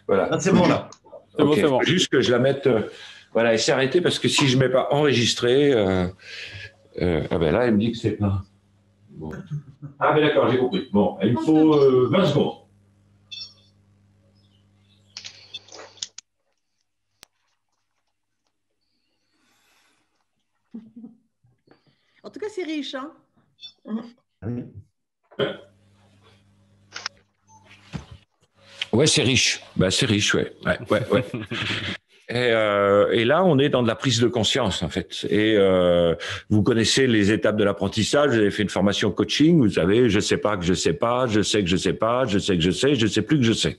Voilà. Ah, c'est bon là. C'est bon. Juste que je la mette Voilà, et c'est arrêté parce que si je ne mets pas enregistré, ah ben là, elle me dit que c'est pas. Bon. Ah ben d'accord, j'ai compris. Bon, il me faut 20 secondes. En tout cas, c'est riche, hein. Oui. Ouais, c'est riche. Ben, c'est riche, ouais. Ouais. Et là, on est dans de la prise de conscience, en fait. Et vous connaissez les étapes de l'apprentissage. Vous avez fait une formation coaching. Vous savez, je sais pas que je sais pas, je sais que je sais pas, je sais que je sais, je sais plus que je sais.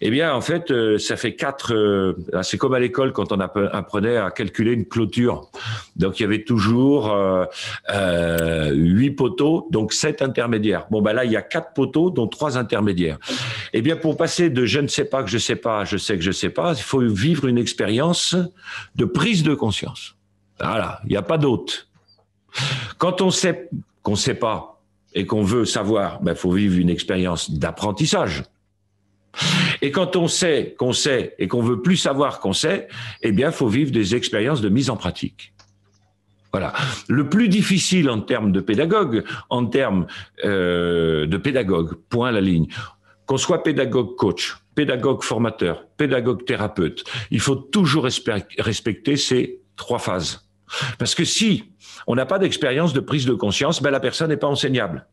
Eh bien, en fait, ça fait 4. C'est comme à l'école quand on apprenait à calculer une clôture. Donc, il y avait toujours 8 poteaux, donc 7 intermédiaires. Bon, ben là, il y a 4 poteaux, dont 3 intermédiaires. Eh bien, pour passer de je ne sais pas que je sais pas, je sais que je sais pas, il faut vivre une expérience de prise de conscience. Voilà, il n'y a pas d'autre. Quand on sait qu'on ne sait pas et qu'on veut savoir, ben, faut vivre une expérience d'apprentissage. Et quand on sait qu'on sait et qu'on veut plus savoir qu'on sait, eh bien, faut vivre des expériences de mise en pratique. Voilà. Le plus difficile en termes de pédagogue, en termes de pédagogue, point à la ligne, qu'on soit pédagogue coach, pédagogue formateur, pédagogue thérapeute, il faut toujours respecter ces 3 phases. Parce que si on n'a pas d'expérience de prise de conscience, ben la personne n'est pas enseignable.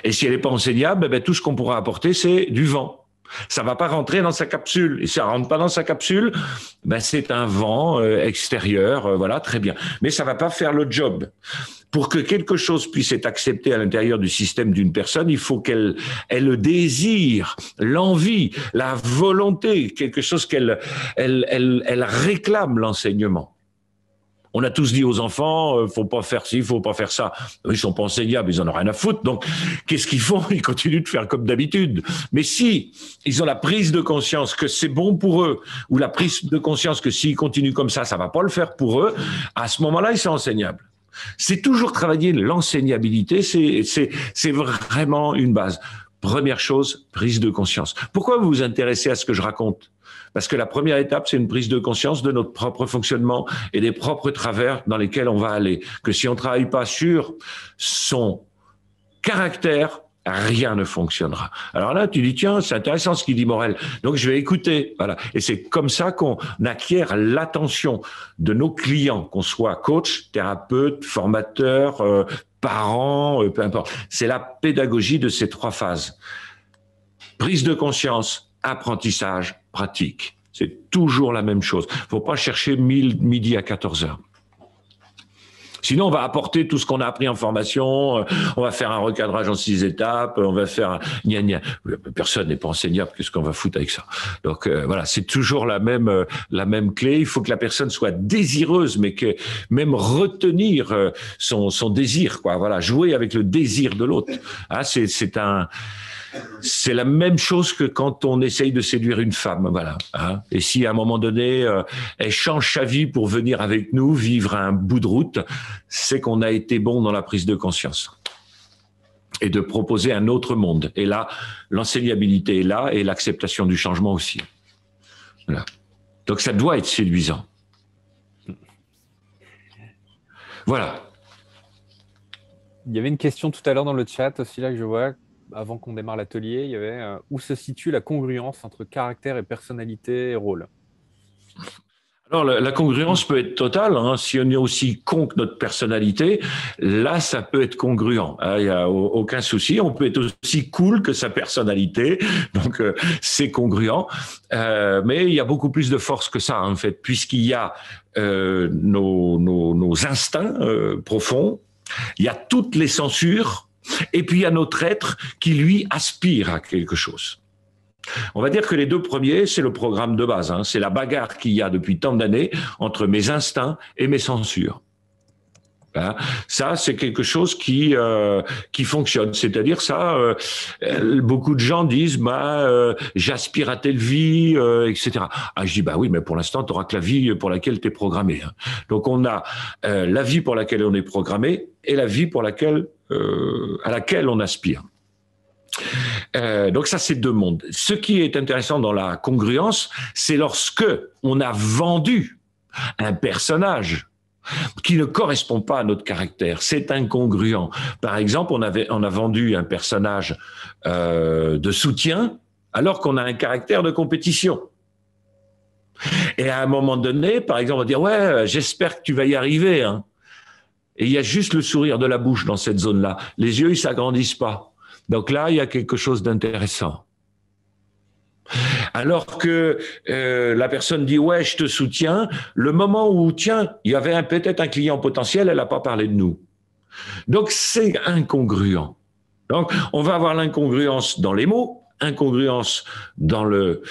Et si elle n'est pas enseignable, ben tout ce qu'on pourra apporter, c'est du vent. Ça va pas rentrer dans sa capsule. Et si ça rentre pas dans sa capsule, ben c'est un vent extérieur, voilà, très bien. Mais ça va pas faire le job. Pour que quelque chose puisse être accepté à l'intérieur du système d'une personne, il faut qu'elle ait le désir, l'envie, la volonté, quelque chose qu'elle réclame l'enseignement. On a tous dit aux enfants, faut pas faire ci, faut pas faire ça. Ils sont pas enseignables, ils en ont rien à foutre. Donc, qu'est-ce qu'ils font? Ils continuent de faire comme d'habitude. Mais si ils ont la prise de conscience que c'est bon pour eux, ou la prise de conscience que s'ils continuent comme ça va pas le faire pour eux, à ce moment-là, ils sont enseignables. C'est toujours travailler l'enseignabilité, c'est vraiment une base. Première chose, prise de conscience. Pourquoi vous vous intéressez à ce que je raconte? Parce que la première étape, c'est une prise de conscience de notre propre fonctionnement et des propres travers dans lesquels on va aller. Que si on ne travaille pas sur son caractère, rien ne fonctionnera. Alors là, tu dis, tiens, c'est intéressant ce qu'il dit Morel. Donc, je vais écouter. Voilà. Et c'est comme ça qu'on acquiert l'attention de nos clients, qu'on soit coach, thérapeute, formateur, parent, peu importe. C'est la pédagogie de ces 3 phases. Prise de conscience, apprentissage, pratique. C'est toujours la même chose. Faut pas chercher midi à 14h. Sinon, on va apporter tout ce qu'on a appris en formation, on va faire un recadrage en 6 étapes, on va faire gna gna. Personne n'est pas enseignable, qu'est-ce qu'on va foutre avec ça? Donc voilà, c'est toujours la même clé. Il faut que la personne soit désireuse, mais que même retenir son désir, quoi. Voilà, jouer avec le désir de l'autre. Ah, c'est la même chose que quand on essaye de séduire une femme, voilà. Hein. Et si à un moment donné, elle change sa vie pour venir avec nous, vivre un bout de route, c'est qu'on a été bon dans la prise de conscience et de proposer un autre monde. Et là, l'enseignabilité est là et l'acceptation du changement aussi. Voilà. Donc ça doit être séduisant. Voilà. Il y avait une question tout à l'heure dans le chat aussi là que je vois. Avant qu'on démarre l'atelier, il y avait où se situe la congruence entre caractère et personnalité et rôle? Alors, la congruence peut être totale. Hein. Si on est aussi con que notre personnalité, là, ça peut être congruent. Il n'y a aucun souci. On peut être aussi cool que sa personnalité. Donc, c'est congruent. Mais il y a beaucoup plus de force que ça, en fait, puisqu'il y a nos instincts profonds. Il y a toutes les censures. Et puis, il y a notre être qui, lui, aspire à quelque chose. On va dire que les 2 premiers, c'est le programme de base. Hein. C'est la bagarre qu'il y a depuis tant d'années entre mes instincts et mes censures. Hein. Ça, c'est quelque chose qui fonctionne. C'est-à-dire ça, beaucoup de gens disent, j'aspire à telle vie, etc. Ah, je dis, oui, mais pour l'instant, tu n'auras que la vie pour laquelle tu es programmé. Hein. Donc, on a la vie pour laquelle on est programmé et la vie pour laquelle à laquelle on aspire. Donc ça, c'est deux mondes. Ce qui est intéressant dans la congruence, c'est lorsque on a vendu un personnage qui ne correspond pas à notre caractère. C'est incongruent. Par exemple, on a vendu un personnage de soutien alors qu'on a un caractère de compétition. Et à un moment donné, par exemple, on va dire « Ouais, j'espère que tu vas y arriver. Hein. » Et il y a juste le sourire de la bouche dans cette zone-là. Les yeux, ils s'agrandissent pas. Donc là, il y a quelque chose d'intéressant. Alors que la personne dit « Ouais, je te soutiens », le moment où, tiens, il y avait peut-être un client potentiel, elle n'a pas parlé de nous. Donc, c'est incongruent. Donc, on va avoir l'incongruence dans les mots, incongruence dans le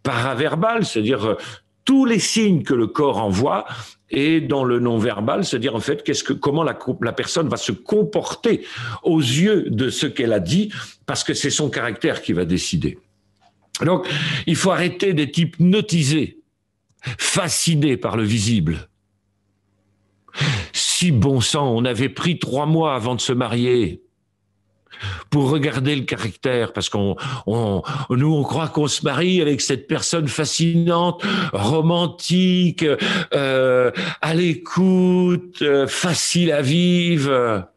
paraverbal, c'est-à-dire tous les signes que le corps envoie, et dans le non-verbal, c'est-à-dire en fait comment la personne va se comporter aux yeux de ce qu'elle a dit, parce que c'est son caractère qui va décider. Donc, il faut arrêter d'être hypnotisé, fasciné par le visible. Si bon sang, on avait pris 3 mois avant de se marier pour regarder le caractère, parce nous, on croit qu'on se marie avec cette personne fascinante, romantique, à l'écoute, facile à vivre.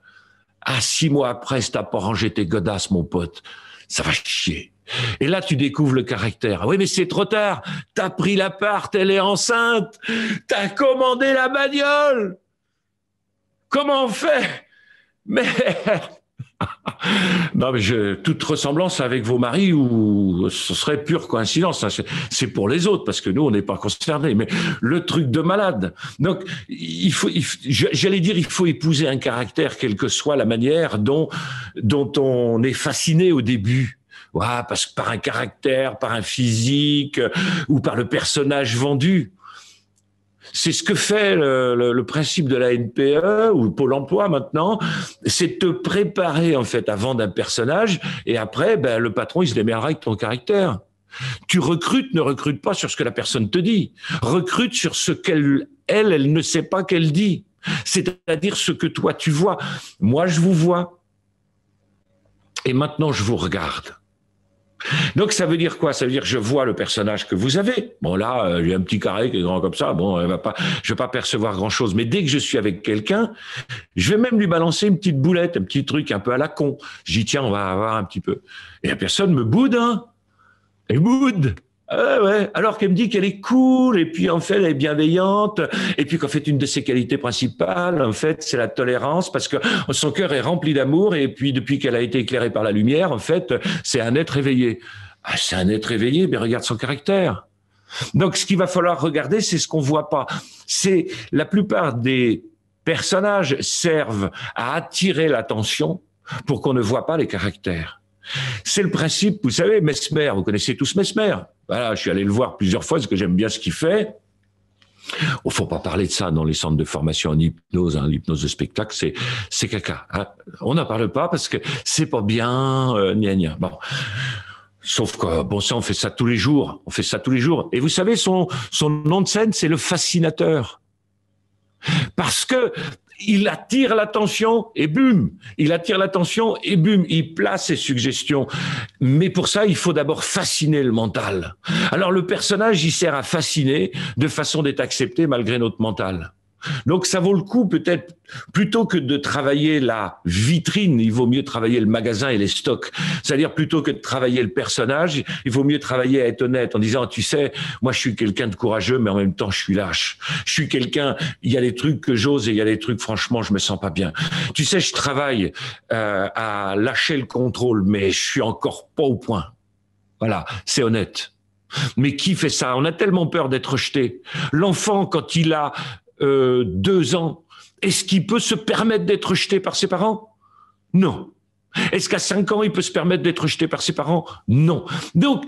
6 mois après, si t'as pas rangé tes godasses, mon pote, ça va chier. Et là, tu découvres le caractère. Oui, mais c'est trop tard. T'as pris l'appart, elle est enceinte. T'as commandé la bagnole. Comment on fait? Merde. Non, mais toute ressemblance avec vos maris, ou ce serait pure coïncidence. C'est pour les autres, parce que nous, on n'est pas concernés. Mais le truc de malade. Donc, j'allais dire, il faut épouser un caractère, quelle que soit la manière dont on est fasciné au début. Ouais, parce que par un caractère, par un physique, ou par le personnage vendu. C'est ce que fait le principe de la NPE ou Pôle emploi maintenant, c'est te préparer en fait à vendre un personnage, et après le patron il se démerdera avec ton caractère. Tu recrutes, ne recrute pas sur ce que la personne te dit, recrute sur ce qu'elle ne sait pas qu'elle dit, c'est-à-dire ce que toi tu vois. Moi je vous vois et maintenant je vous regarde. Donc ça veut dire quoi? Ça veut dire que je vois le personnage que vous avez. Bon là, j'ai un petit carré qui est grand comme ça. Bon, je vais pas percevoir grand-chose. Mais dès que je suis avec quelqu'un, je vais même lui balancer une petite boulette, un petit truc un peu à la con. Je dis tiens, on va avoir un petit peu. Et la personne me boude, hein. Elle boude. Ouais. Alors qu'elle me dit qu'elle est cool, et puis en fait elle est bienveillante, et puis qu'en fait une de ses qualités principales, en fait, c'est la tolérance, parce que son cœur est rempli d'amour, et puis depuis qu'elle a été éclairée par la lumière, en fait, c'est un être éveillé. Ah, c'est un être éveillé, mais regarde son caractère. Donc ce qu'il va falloir regarder, c'est ce qu'on voit pas. C'est la plupart des personnages servent à attirer l'attention pour qu'on ne voit pas les caractères. C'est le principe, vous savez, Mesmer, vous connaissez tous Mesmer. Voilà, je suis allé le voir plusieurs fois parce que j'aime bien ce qu'il fait. Il faut pas parler de ça dans les centres de formation en hypnose, hein. L'hypnose de spectacle, c'est caca. Hein. On n'en parle pas parce que c'est pas bien, gna gna. Bon. Sauf que, bon, ça, on fait ça tous les jours. On fait ça tous les jours. Et vous savez, son nom de scène, c'est le fascinateur. Parce que il attire l'attention et boum, il place ses suggestions. Mais pour ça, il faut d'abord fasciner le mental. Alors le personnage, il sert à fasciner de façon d'être accepté malgré notre mental. Donc ça vaut le coup peut-être, plutôt que de travailler la vitrine, il vaut mieux travailler le magasin et les stocks. C'est-à-dire plutôt que de travailler le personnage, il vaut mieux travailler à être honnête en disant tu sais, moi je suis quelqu'un de courageux mais en même temps je suis lâche. Je suis quelqu'un, il y a des trucs que j'ose et il y a des trucs franchement je me sens pas bien. Tu sais, je travaille à lâcher le contrôle mais je suis encore pas au point. Voilà, c'est honnête. Mais qui fait ça? On a tellement peur d'être rejeté. L'enfant quand il a 2 ans, est-ce qu'il peut se permettre d'être rejeté par ses parents? Non. Est-ce qu'à 5 ans, il peut se permettre d'être rejeté par ses parents? Non. Donc,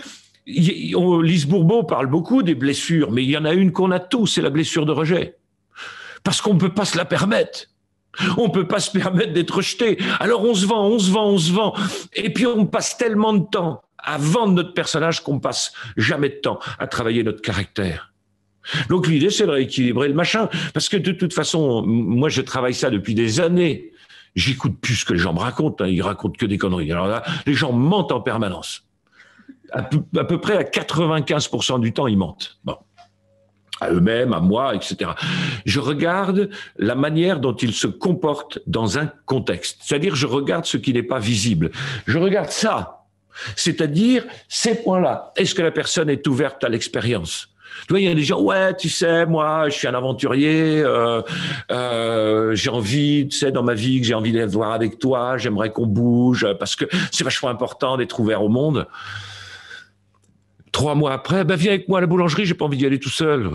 Lise Bourbeau parle beaucoup des blessures, mais il y en a une qu'on a tous, c'est la blessure de rejet. Parce qu'on ne peut pas se la permettre. On ne peut pas se permettre d'être rejeté. Alors on se vend. Et puis on passe tellement de temps à vendre notre personnage qu'on ne passe jamais de temps à travailler notre caractère. Donc l'idée, c'est de rééquilibrer le machin. Parce que de toute façon, moi, je travaille ça depuis des années. J'écoute plus ce que les gens me racontent, hein, ils racontent que des conneries. Alors là, les gens mentent en permanence. À peu près à 95% du temps, ils mentent. Bon. À eux-mêmes, à moi, etc. Je regarde la manière dont ils se comportent dans un contexte. C'est-à-dire, je regarde ce qui n'est pas visible. Je regarde ça. C'est-à-dire, ces points-là. Est-ce que la personne est ouverte à l'expérience? Tu vois, il y a des gens, ouais, tu sais, moi, je suis un aventurier, j'ai envie, tu sais, dans ma vie, que j'ai envie d'être voir avec toi, j'aimerais qu'on bouge, parce que c'est vachement important d'être ouvert au monde. 3 mois après, ben viens avec moi à la boulangerie, j'ai pas envie d'y aller tout seul.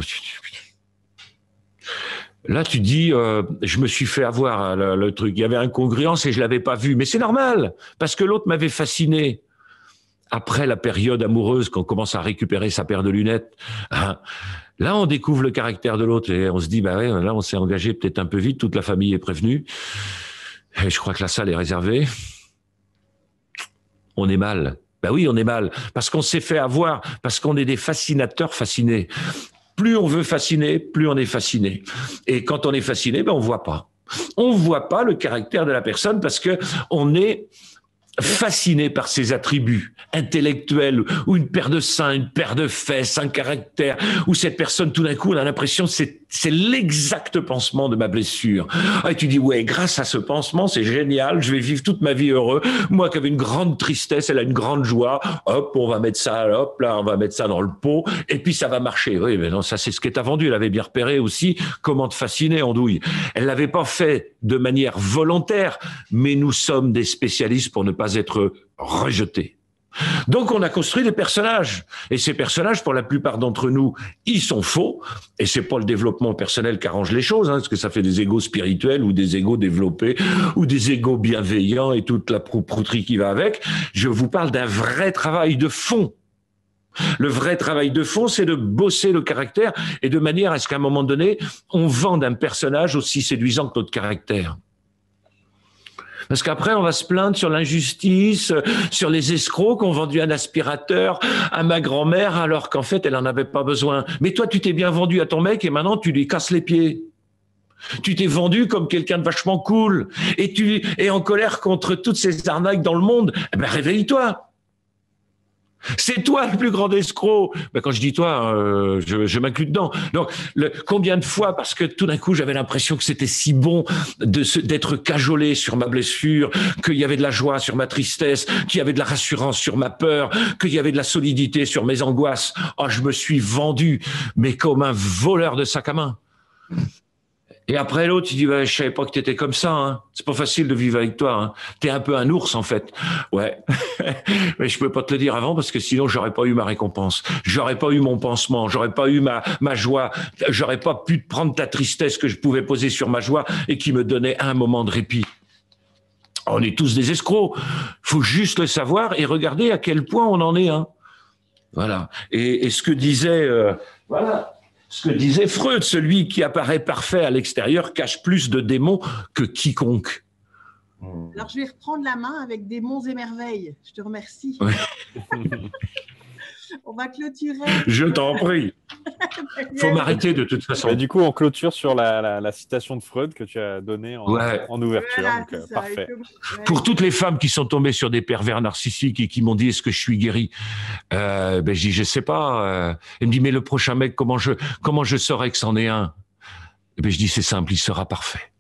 Là, tu dis, je me suis fait avoir le truc. Il y avait incongruence et je l'avais pas vu. Mais c'est normal, parce que l'autre m'avait fasciné. Après la période amoureuse, quand on commence à récupérer sa paire de lunettes, hein, là, on découvre le caractère de l'autre et on se dit, bah ouais, là, on s'est engagé peut-être un peu vite, toute la famille est prévenue. Et je crois que la salle est réservée. On est mal. Ben oui, on est mal. Parce qu'on s'est fait avoir, parce qu'on est des fascinateurs fascinés. Plus on veut fasciner, plus on est fasciné. Et quand on est fasciné, ben on voit pas. On voit pas le caractère de la personne parce que on est fasciné par ses attributs intellectuels, ou une paire de seins, une paire de fesses, un caractère, où cette personne, tout d'un coup, on a l'impression que c'est l'exact pansement de ma blessure. Ah, et tu dis, ouais, grâce à ce pansement, c'est génial, je vais vivre toute ma vie heureux. Moi qui avais une grande tristesse, elle a une grande joie. Hop, on va mettre ça, hop, là, on va mettre ça dans le pot, et puis ça va marcher. Oui, mais non, ça, c'est ce qu'elle t'a vendu. Elle avait bien repéré aussi comment te fasciner, Andouille. Elle l'avait pas fait de manière volontaire, mais nous sommes des spécialistes pour ne pas être rejetés. Donc on a construit des personnages, et ces personnages, pour la plupart d'entre nous, ils sont faux, et c'est pas le développement personnel qui arrange les choses, hein, parce que ça fait des égos spirituels, ou des égos développés, ou des égos bienveillants, et toute la prouterie qui va avec. Je vous parle d'un vrai travail de fond. Le vrai travail de fond, c'est de bosser le caractère, et de manière à ce qu'à un moment donné, on vende un personnage aussi séduisant que notre caractère. Parce qu'après, on va se plaindre sur l'injustice, sur les escrocs qui ont vendu un aspirateur à ma grand-mère alors qu'en fait, elle en avait pas besoin. Mais toi, tu t'es bien vendu à ton mec et maintenant, tu lui casses les pieds. Tu t'es vendu comme quelqu'un de vachement cool et tu es en colère contre toutes ces arnaques dans le monde. Eh ben, réveille-toi. C'est toi le plus grand escroc. Ben, quand je dis toi, je m'inclus dedans. Donc, combien de fois, parce que tout d'un coup, j'avais l'impression que c'était si bon d'être cajolé sur ma blessure, qu'il y avait de la joie sur ma tristesse, qu'il y avait de la rassurance sur ma peur, qu'il y avait de la solidité sur mes angoisses. Oh, je me suis vendu, mais comme un voleur de sac à main. Et après l'autre, il dit, je savais pas que t'étais comme ça, hein. C'est pas facile de vivre avec toi, hein. T'es un peu un ours, en fait. Ouais. Mais je peux pas te le dire avant parce que sinon j'aurais pas eu ma récompense. J'aurais pas eu mon pansement. J'aurais pas eu ma joie. J'aurais pas pu prendre ta tristesse que je pouvais poser sur ma joie et qui me donnait un moment de répit. On est tous des escrocs. Faut juste le savoir et regarder à quel point on en est, hein. Voilà. Et ce que disait, voilà. Ce que disait Freud, celui qui apparaît parfait à l'extérieur cache plus de démons que quiconque. Alors, je vais reprendre la main avec Démons et merveilles. Je te remercie. Oui. On va clôturer. Je t'en prie. Il faut m'arrêter de toute façon. Mais du coup, on clôture sur la citation de Freud que tu as donnée en ouverture. Voilà, donc, parfait. Pour toutes les femmes qui sont tombées sur des pervers narcissiques et qui m'ont dit, est-ce que je suis guéri? Je dis, je sais pas. Elle me dit, mais le prochain mec, comment je saurais que c'en est un? Je dis, c'est simple, il sera parfait.